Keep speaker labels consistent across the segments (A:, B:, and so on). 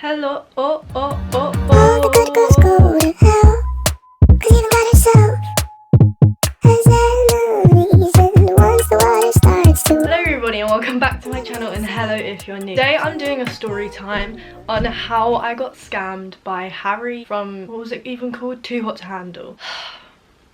A: Hello, oh.
B: All the good girls go to hell, 'cause you got yourself as enemies, and once the water starts to...
A: Hello everybody and welcome back to my channel, and hello if you're new. Today I'm doing a story time on how I got scammed by Harry from, what was it even called? Too Hot to Handle.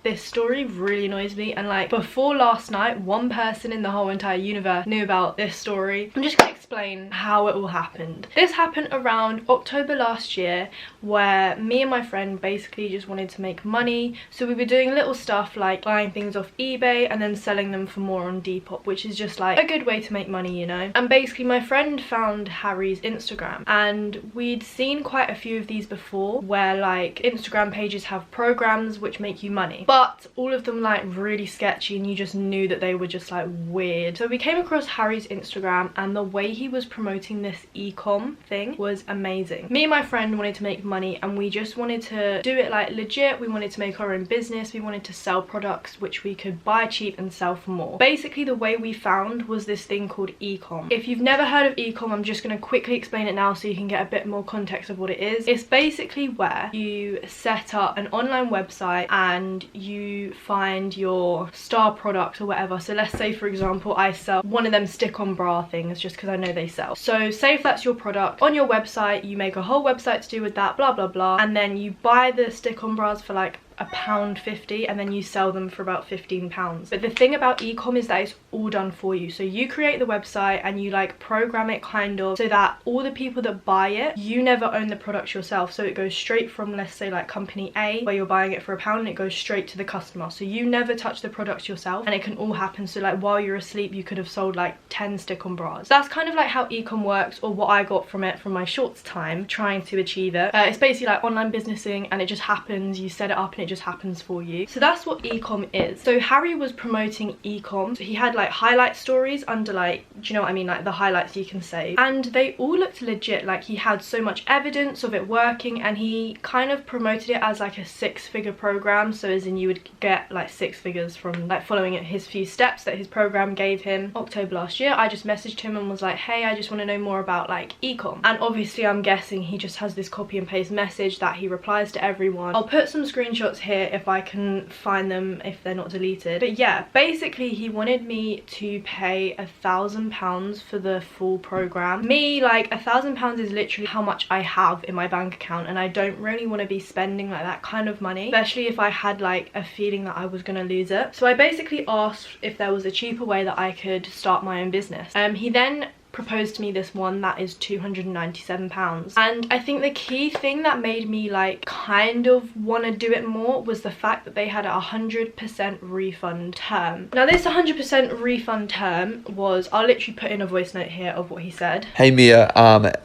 A: This story really annoys me, and like before last night one person in the whole entire universe knew about this story. I'm just gonna explain how it all happened. This happened around October last year, where me and my friend basically just wanted to make money. So we were doing little stuff like buying things off eBay and then selling them for more on Depop, which is just like a good way to make money, you know. And basically my friend found Harry's Instagram, and we'd seen quite a few of these before where like Instagram pages have programs which make you money, but all of them like really sketchy, and you just knew that they were just like weird. So we came across Harry's Instagram, and the way he was promoting this e-com thing was amazing. Me and my friend wanted to make money, and we just wanted to do it like legit. We wanted to make our own business. We wanted to sell products which we could buy cheap and sell for more. Basically the way we found was this thing called e-com. If you've never heard of e-com, I'm just going to quickly explain it now so you can get a bit more context of what it is. It's basically where you set up an online website and you find your star product or whatever. So let's say for example I sell one of them stick-on bra things just because I know they sell. So say if that's your product, on your website you make a whole website to do with that, blah blah blah, and then you buy the stick-on bras for like £1.50 and then you sell them for about £15. But the thing about e-com is that it's all done for you. So you create the website and you like program it kind of so that all the people that buy it, you never own the product yourself. So it goes straight from, let's say like company A where you're buying it for £1, and it goes straight to the customer. So you never touch the product yourself, and it can all happen. So like while you're asleep you could have sold like 10 stick-on bras. That's kind of like how e-com works, or what I got from it from my shorts time trying to achieve it. It's basically like online businessing, and it just happens. You set it up and it just happens for you. So that's what e-com is. So Harry was promoting e-com. So he had like highlight stories under, like, do you know what I mean, like the highlights you can save, and they all looked legit. Like he had so much evidence of it working, and he kind of promoted it as like a 6-figure program. So as in you would get like 6 figures from like following his few steps that his program gave him. October last year I just messaged him and was like, hey, I just want to know more about like e-com. And obviously I'm guessing he just has this copy and paste message that he replies to everyone. I'll put some screenshots here if I can find them, if they're not deleted. But yeah, basically he wanted me to pay £1,000 for the full program. Me, like £1,000 is literally how much I have in my bank account, and I don't really want to be spending like that kind of money, especially if I had like a feeling that I was gonna lose it. So I basically asked if there was a cheaper way that I could start my own business. He then proposed to me this one that is £297, and I think the key thing that made me like kind of want to do it more was the fact that they had a 100% refund term. Now this 100% refund term was, I'll literally put in a voice note here of what he said.
C: Hey Mia,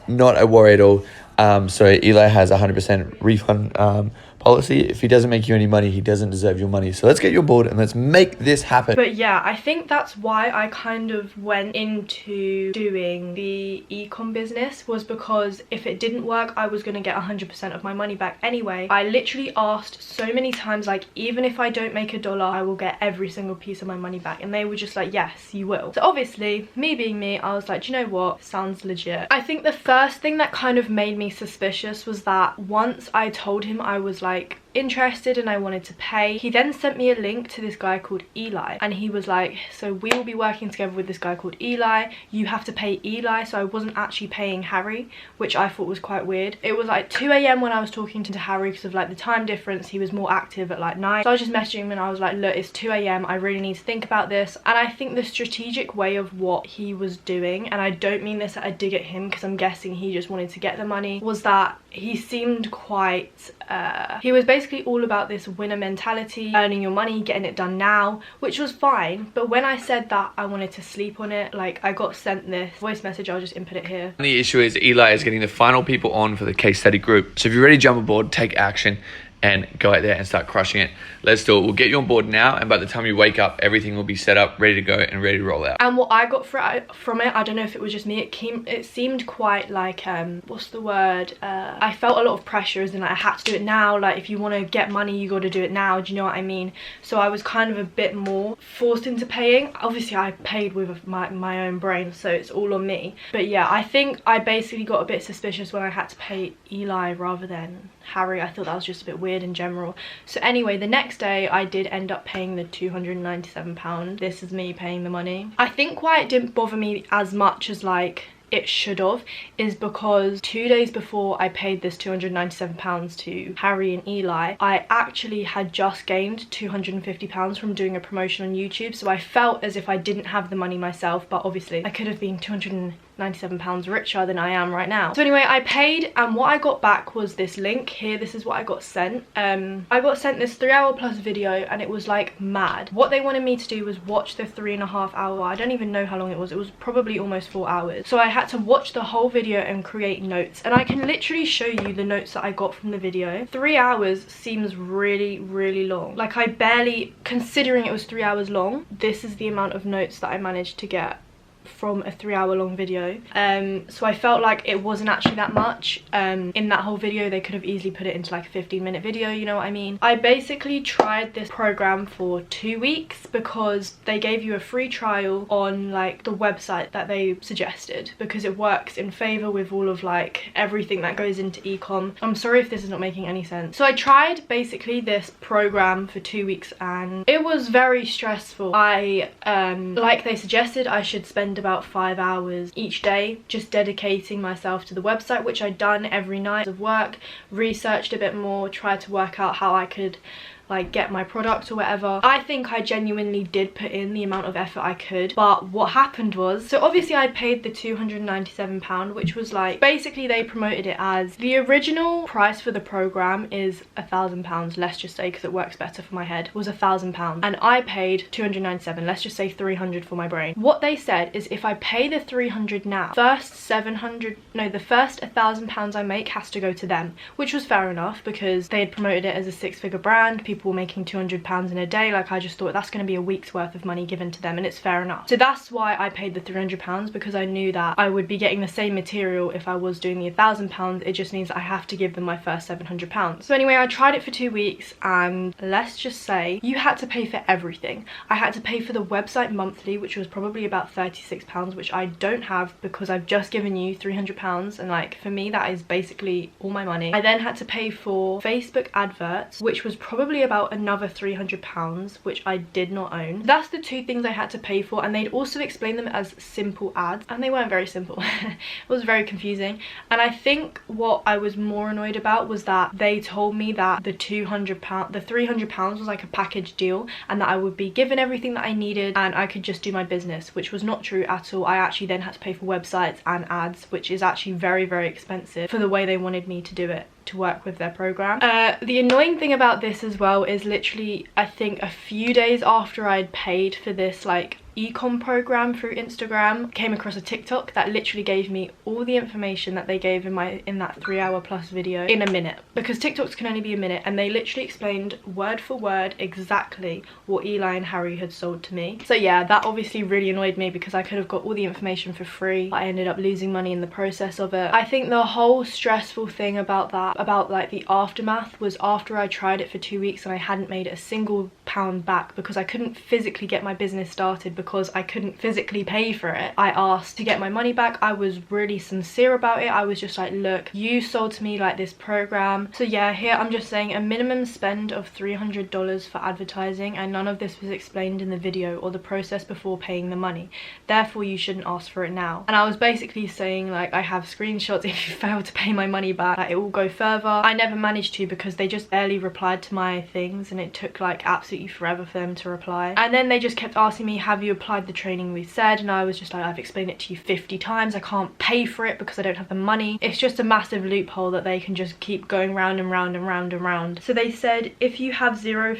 C: not a worry at all. So Eli has a 100% refund policy. If he doesn't make you any money, he doesn't deserve your money. So let's get you on board and let's make this happen.
A: But yeah, I think that's why I kind of went into doing the e-com business, was because if it didn't work I was going to get 100% of my money back anyway. I literally asked so many times, like, even if I don't make $1 I will get every single piece of my money back, and they were just like, yes you will. So obviously me being me, I was like, do you know what, sounds legit. I think the first thing that kind of made me suspicious was that once I told him I was like interested and I wanted to pay, he then sent me a link to this guy called Eli, and he was like, so we will be working together with this guy called Eli, you have to pay Eli. So I wasn't actually paying Harry, which I thought was quite weird. It was like 2 AM when I was talking to Harry because of like the time difference. He was more active at like night, so I was just messaging him and I was like, look, it's 2 AM, I really need to think about this. And I think the strategic way of what he was doing, and I don't mean this at a dig at him because I'm guessing he just wanted to get the money, was that he seemed quite he was basically all about this winner mentality, earning your money, getting it done now, which was fine. But when I said that I wanted to sleep on it, like I got sent this voice message. I'll just input it here.
C: The issue is Eli is getting the final people on for the case study group. So if you're ready to jump aboard, take action, and go out there and start crushing it. Let's do it. We'll get you on board now, and by the time you wake up, everything will be set up, ready to go and ready to roll out.
A: And what I got from it, I don't know if it was just me, it seemed quite like what's the word, I felt a lot of pressure, as in like I had to do it now. Like if you want to get money, you got to do it now. Do you know what I mean? So I was kind of a bit more forced into paying. Obviously I paid with my own brain, so it's all on me. But yeah, I think I basically got a bit suspicious when I had to pay Eli rather than Harry. I thought that was just a bit weird in general. So anyway, the next day I did end up paying the £297. This is me paying the money. I think why it didn't bother me as much as like it should have is because 2 days before I paid this £297 to Harry and Eli, I actually had just gained £250 from doing a promotion on YouTube. So I felt as if I didn't have the money myself, but obviously I could have been £297 richer than I am right now. So anyway, I paid, and what I got back was this link here. This is what I got sent. I got sent this 3-hour+ video, and it was like mad. What they wanted me to do was watch the 3.5 hour, I don't even know how long it was probably almost 4 hours. So I had to watch the whole video and create notes, and I can literally show you the notes that I got from the video. 3 hours seems really long. Like I barely, considering it was 3 hours long, this is the amount of notes that I managed to get from a 3-hour-long video. So I felt like it wasn't actually that much. In that whole video they could have easily put it into like a 15-minute video, you know what I mean? I basically tried this program for 2 weeks because they gave you a free trial on like the website that they suggested, because it works in favor with all of like everything that goes into e-com. I'm sorry if this is not making any sense. So I tried basically this program for 2 weeks, and it was very stressful. I like they suggested I should spend about 5 hours each day just dedicating myself to the website, which I'd done every night of work, researched a bit more, tried to work out how I could like get my product or whatever. I think I genuinely did put in the amount of effort I could, but what happened was, so obviously I paid the £297, which was like, basically they promoted it as the original price for the program is £1,000, let's just say, because it works better for my head, was £1,000, and I paid 297, let's just say 300 for my brain. What they said is if I pay the 300 now, the first £1,000 I make has to go to them, which was fair enough because they had promoted it as a 6-figure brand. People were making £200 in a day. Like I just thought that's going to be a week's worth of money given to them, and it's fair enough. So that's why I paid the £300, because I knew that I would be getting the same material if I was doing the £1,000. It just means that I have to give them my first £700. So anyway, I tried it for 2 weeks, and let's just say you had to pay for everything. I had to pay for the website monthly, which was probably about £36, which I don't have because I've just given you £300, and like for me that is basically all my money. I then had to pay for Facebook adverts, which was probably about another £300, which I did not own. That's the 2 things I had to pay for, and they'd also explain them as simple ads, and they weren't very simple. It was very confusing. And I think what I was more annoyed about was that they told me that the £300 was like a package deal, and that I would be given everything that I needed and I could just do my business, which was not true at all. I actually then had to pay for websites and ads, which is actually very expensive for the way they wanted me to do it, to work with their program. The annoying thing about this as well is literally I think a few days after I'd paid for this like e-com program through Instagram, came across a TikTok that literally gave me all the information that they gave in that 3-hour+ video in a minute, because TikToks can only be a minute, and they literally explained word for word exactly what Eli and Harry had sold to me. So yeah, that obviously really annoyed me because I could have got all the information for free. I ended up losing money in the process of it. I think the whole stressful thing about that, about like the aftermath, was after I tried it for 2 weeks and I hadn't made a single pound back because I couldn't physically get my business started because I couldn't physically pay for it. I asked to get my money back. I was really sincere about it. I was just like, look, you sold to me like this program. So yeah, here I'm just saying a minimum spend of $300 for advertising, and none of this was explained in the video or the process before paying the money. Therefore, you shouldn't ask for it now. And I was basically saying like, I have screenshots if you fail to pay my money back, like, it will go further. I never managed to because they just barely replied to my things, and it took like absolutely forever for them to reply. And then they just kept asking me, have you applied the training we said, and I was just like, I've explained it to you 50 times, I can't pay for it because I don't have the money. It's just a massive loophole that they can just keep going round and round and round and round. So they said if you have zero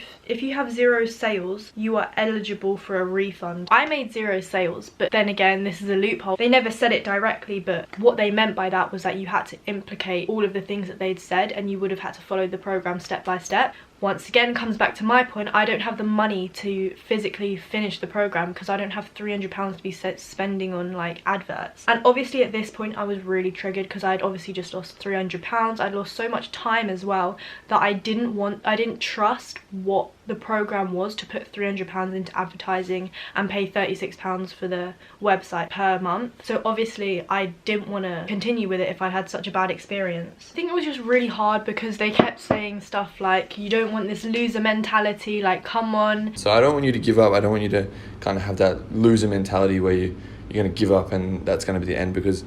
A: sales, you are eligible for a refund. I made 0 sales, but then again, this is a loophole. They never said it directly, but what they meant by that was that you had to implicate all of the things that they'd said, and you would have had to follow the program step by step. Once again, comes back to my point, I don't have the money to physically finish the program because I don't have £300 to be spending on like adverts. And obviously at this point I was really triggered because I'd obviously just lost £300. I'd lost so much time as well that I didn't trust what the program was to put £300 into advertising and pay £36 for the website per month. So obviously I didn't want to continue with it if I had such a bad experience. I think it was just really hard because they kept saying stuff like, you don't want this loser mentality, like come on.
C: So I don't want you to give up. I don't want you to kind of have that loser mentality where you're going to give up and that's going to be the end, because,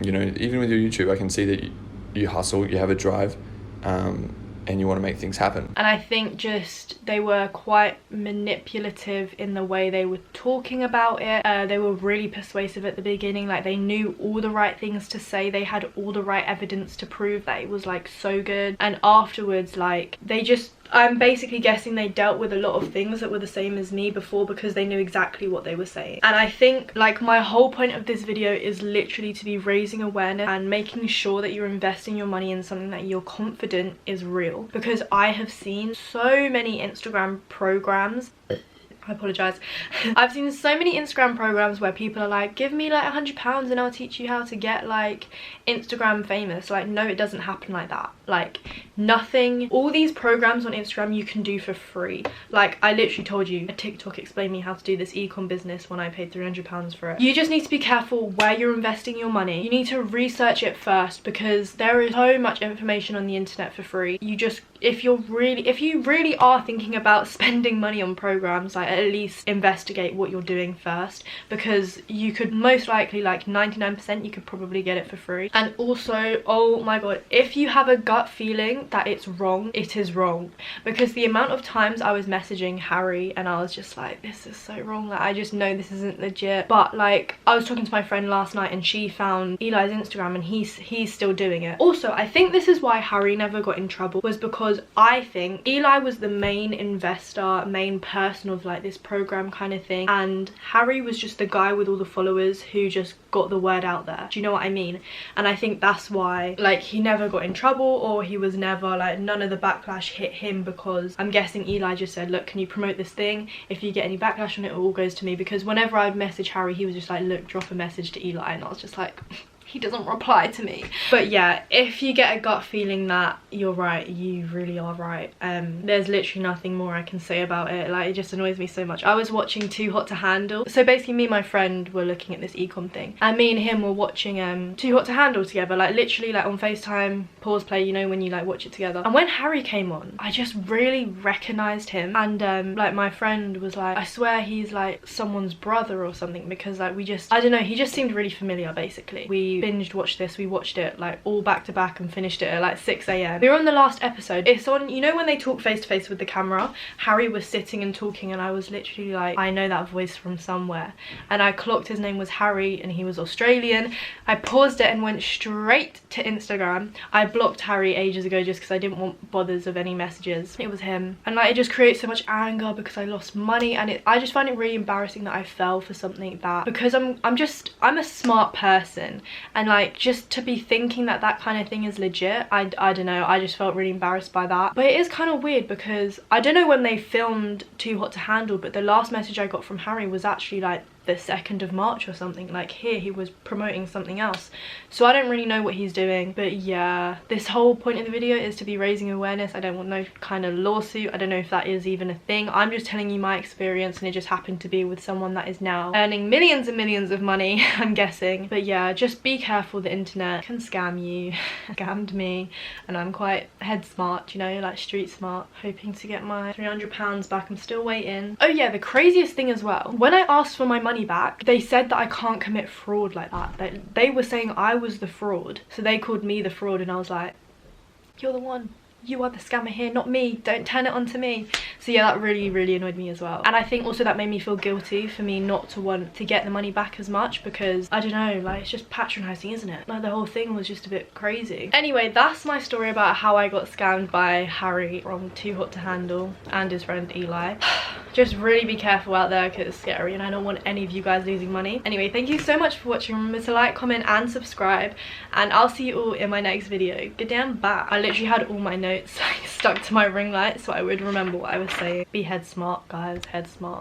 C: you know, even with your YouTube, I can see that you hustle, you have a drive, and you want to make things happen.
A: And I think just they were quite manipulative in the way they were talking about it. They were really persuasive at the beginning, like they knew all the right things to say, they had all the right evidence to prove that it was like so good. And afterwards, like they just, I'm basically guessing they dealt with a lot of things that were the same as me before because they knew exactly what they were saying. And I think like my whole point of this video is literally to be raising awareness and making sure that you're investing your money in something that you're confident is real. Because I have seen so many Instagram programs, I apologize. I've seen so many Instagram programs where people are like, give me like £100 and I'll teach you how to get like Instagram famous. Like, no, it doesn't happen like that. Like nothing, all these programs on Instagram you can do for free. Like I literally told you a TikTok explained me how to do this ecom business when I paid £300 for it. You just need to be careful where you're investing your money. You need to research it first because there is so much information on the internet for free. You just, if you really are thinking about spending money on programs, like at least investigate what you're doing first, because you could most likely, like 99%, you could probably get it for free. And also, oh my god, if you have a gut feeling that it's wrong, it is wrong. Because the amount of times I was messaging Harry and I was just like, this is so wrong, like I just know this isn't legit. But like I was talking to my friend last night and she found Eli's Instagram and he's still doing it. Also, I think this is why Harry never got in trouble, was because I think Eli was the main investor, main person of like this program kind of thing, and Harry was just the guy with all the followers who just got the word out there. Do you know what I mean? And I think that's why like he never got in trouble, or he was never like, none of the backlash hit him, because I'm guessing Eli just said, look, can you promote this thing? If you get any backlash on it, it all goes to me. Because whenever I'd message Harry, he was just like, look, drop a message to Eli, and I was just like, he doesn't reply to me. But yeah, if you get a gut feeling that you're right, you really are right. There's literally nothing more I can say about it. Like, it just annoys me so much. I was watching Too Hot to Handle. So basically me and my friend were looking at this ecom thing, and me and him were watching Too Hot to Handle together, like literally like on FaceTime, pause play, you know, when you like watch it together. And when Harry came on, I just really recognized him, and like my friend was like, I swear he's like someone's brother or something, because like we just, I don't know, he just seemed really familiar. Basically, we binged watched this, we watched it like all back to back and finished it at like 6 AM. We were on the last episode. It's on, you know when they talk face to face with the camera, Harry was sitting and talking, and I was literally like, I know that voice from somewhere. And I clocked his name was Harry and he was Australian. I paused it and went straight to Instagram. I blocked Harry ages ago just because I didn't want bothers of any messages. It was him, and like it just creates so much anger because I lost money, and I just find it really embarrassing that I fell for something that, because I'm a smart person, and like just to be thinking that that kind of thing is legit, I don't know, I just felt really embarrassed by that. But it is kind of weird because I don't know when they filmed Too Hot to Handle, but the last message I got from Harry was actually like the 2nd of March or something. Like here he was promoting something else, so I don't really know what he's doing. But yeah, this whole point of the video is to be raising awareness. I don't want no kind of lawsuit. I don't know if that is even a thing. I'm just telling you my experience, and it just happened to be with someone that is now earning millions and millions of money, I'm guessing. But yeah, just be careful, the internet can scam you. Scammed me, and I'm quite head smart, you know, like street smart, hoping to get my £300 back. I'm still waiting. Oh yeah, the craziest thing as well, when I asked for my money back, they said that I can't commit fraud like that. They were saying I was the fraud, so they called me the fraud, and I was like, you're the one. you are the scammer here, not me, don't turn it on to me. So yeah, that really annoyed me as well. And I think also that made me feel guilty for me not to want to get the money back as much, because I don't know, like, it's just patronizing, isn't it? Like, the whole thing was just a bit crazy. Anyway, that's my story about how I got scammed by Harry from Too Hot to Handle and his friend Eli. Just really be careful out there, because it's scary and I don't want any of you guys losing money. Anyway, thank you so much for watching. Remember to like, comment and subscribe, and I'll see you all in my next video. Good damn bye. I literally had all my notes stuck to my ring light so I would remember what I was saying. Be head smart, guys, head smart.